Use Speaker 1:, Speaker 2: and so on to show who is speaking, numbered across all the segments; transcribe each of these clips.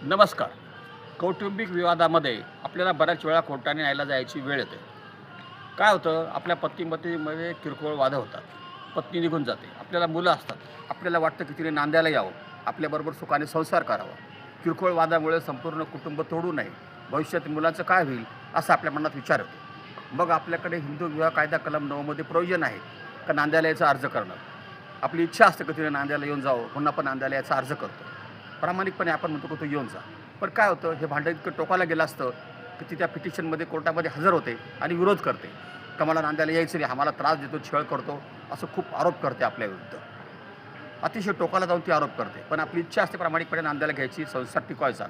Speaker 1: नमस्कार. कौटुंबिक विवादामध्ये आपल्याला बऱ्याच वेळा कोर्टाने न्यायला जायची वेळ येते. काय होतं, आपल्या पती-पत्नीमध्ये किरकोळ वाद होतात. पत्नी निघून जाते. आपल्याला मुलं असतात. आपल्याला वाटतं की तिने नांदायला यावं, आपल्याबरोबर सुखाने संसार करावा. किरकोळ वादामुळे संपूर्ण कुटुंब तोडू नये, भविष्यात मुलांचं काय होईल, असा आपल्या मनात विचार येतो. मग आपल्याकडे हिंदू विवाह कायदा कलम 9 मध्ये प्रोव्हिजन आहे का नांदायला यायचा अर्ज करणं. आपली इच्छा असते की तिने नांदायला येऊन जावं, म्हणून आपण नांदायला यायचा अर्ज करतो. प्रामाणिकपणे आपण म्हणतो की तू येऊन जा. पण काय होतं, हे भांडण इतकं टोकाला गेलं असतं की ती त्या पिटिशनमध्ये कोर्टामध्ये हजर होते आणि विरोध करते का मला नांदायला यायचं नाही, हा मला त्रास देतो, छळ करतो, असं खूप आरोप करते आपल्याविरुद्ध. अतिशय टोकाला जाऊन ती आरोप करते. पण आपली इच्छा असते प्रामाणिकपणे नांदायला घ्यायची, संसार टिकवायचा.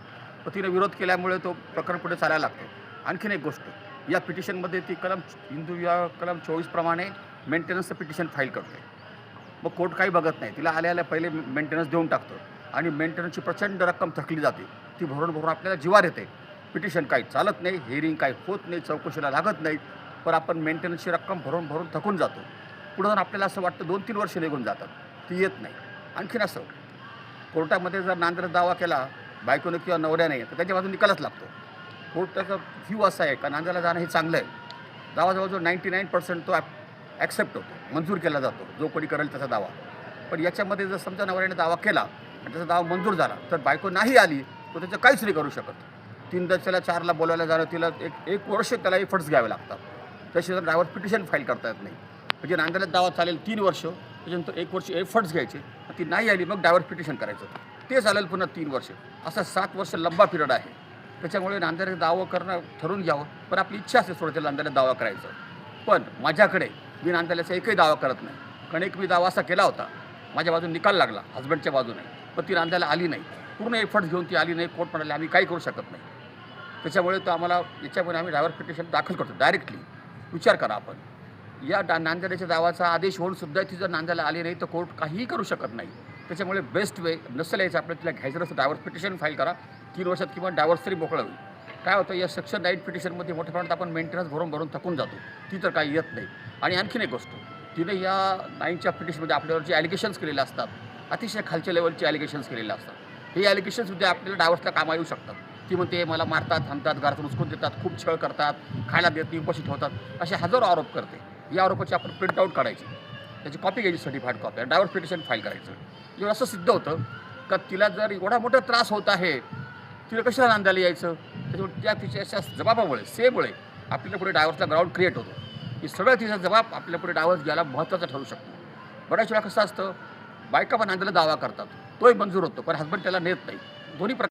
Speaker 1: पण तिने विरोध केल्यामुळे तो प्रकरण पुढे चालायला लागतो. आणखीन एक गोष्ट, या पिटिशनमध्ये ती हिंदू विवाह कलम 24 प्रमाणे मेंटेनन्सचं पिटिशन फाईल करते. मग कोर्ट काही बघत नाही, तिला आल्या पहिले मेंटेनन्स देऊन टाकतो आणि मेंटेनन्सची प्रचंड रक्कम थकली जाते. ती भरून भरून आपल्याला जिवार येते. पिटिशन काही चालत नाही, हिअरिंग काही होत नाही, चौकशीला लागत नाही. पण आपण मेंटेनन्सची रक्कम भरून भरून थकून जातो. पुढे जाऊन आपल्याला असं वाटतं 2-3 वर्ष निघून जातात, ती येत नाही. आणखीन असं, कोर्टामध्ये जर नांदायला दावा केला बायकोनं किंवा नवऱ्याने, तर त्याच्या बाजून निकालच लागतो. कोर्टाचा व्ह्यू असा आहे का नांदायला जाणं हे चांगलं आहे. दावा जवळजवळ 99% तो ॲक्सेप्ट होतो, मंजूर केला जातो, जो कोणी करेल त्याचा दावा. पण याच्यामध्ये जर समजा नवऱ्याने दावा केला आणि त्याचा दावा मंजूर झाला, तर बायको नाही आली, तो त्याचं काहीच नाही करू शकत. 3 त्याला 4ला बोलायला जाणं, तिला एक वर्ष त्याला एफर्ट्स घ्यावे लागतात. त्याशिवाय ड्रायव्हर पिटिशन फाईल करता येत नाही. म्हणजे नांदायला दावा चालेल 3 वर्ष, त्याच्यानंतर 1 वर्ष एफर्ट्स घ्यायचे, ती नाही आली मग ड्रायव्हर पिटिशन करायचं, ते चालेल पुन्हा 3 वर्ष. असा 7 वर्ष लंबा पिरियड आहे. त्याच्यामुळे नांदायला दावा करणं ठरवून घ्यावं. पण आपली इच्छा असते थोडं नांदायला दावा करायचं. पण माझ्याकडे मी नांदायलाचा एकही दावा करत नाही. कारण एक मी दावा असा केला होता, माझ्या बाजूने निकाल लागला हजबंडच्या बाजूने, पण ती नांदायला आली नाही. पूर्ण एफर्ट्स घेऊन ती आली नाही. कोर्ट म्हणाले आम्ही काही करू शकत नाही. त्याच्यामुळे तो आम्हाला याच्यामुळे आम्ही ड्रायव्हर पिटिशन दाखल करतो डायरेक्टली. विचार करा आपण, या नांदायलाच्या दावाचा आदेश होऊन सुद्धा ती जर नांदायला आली नाही तर कोर्ट काहीही करू शकत नाही. त्याच्यामुळे बेस्ट वे नसेल यायचं आपल्याला, तिला घ्यायचं नसतं डायव्हर्स पिटिशन फाईल करा. 3 वर्षात किंवा डायव्हर्स तरी मोकळं होईल. काय होतं, या सेक्शन 9 पिटिशनमध्ये मोठ्या प्रमाणात आपण मेंटेनन्स भरून भरून थकून जातो. ती तर काही येत नाही. आणि आणखीन एक गोष्ट, तिने या 9च्या पिटिशनमध्ये आपल्यावर जे ॲलिगेशन्स केलेले असतात, अतिशय खालच्या लेवलचे ॲलिगेशन्स केलेले असतात. हे ॲलिगेशन्समध्ये आपल्याला डायव्हर्सला कामा येऊ शकतात. ती म्हणते मला मारतात, थांबतात, घरातून उचकून देतात, खूप छळ करतात, खायला देत नाही, उपाशी ठेवतात, असे हजारो आरोप करते. या आरोपाची आपण प्रिंटआउट काढायची, त्याची कॉपी घ्यायची, certified copy, divorce petition file करायचं. जेव्हा असं सिद्ध होतं का तिला जर एवढा मोठा त्रास होत आहे, तिला कशाला नांदायला यायचं, त्याच्यामुळे त्या तिच्या अशा जबाबामुळे सेमुळे आपल्याला पुढे डायव्हर्सला ग्राउंड क्रिएट होतो. की सगळं तिचा जबाब आपल्या पुढे डायव्हर्स घ्यायला महत्त्वाचा ठरू शकतो. बऱ्याच वेळा कसं असतं, बायका पण नांदायला दावा करतात, तोही मंजूर होतो, पण हसबंड त्याला नेत नाही. दोन्ही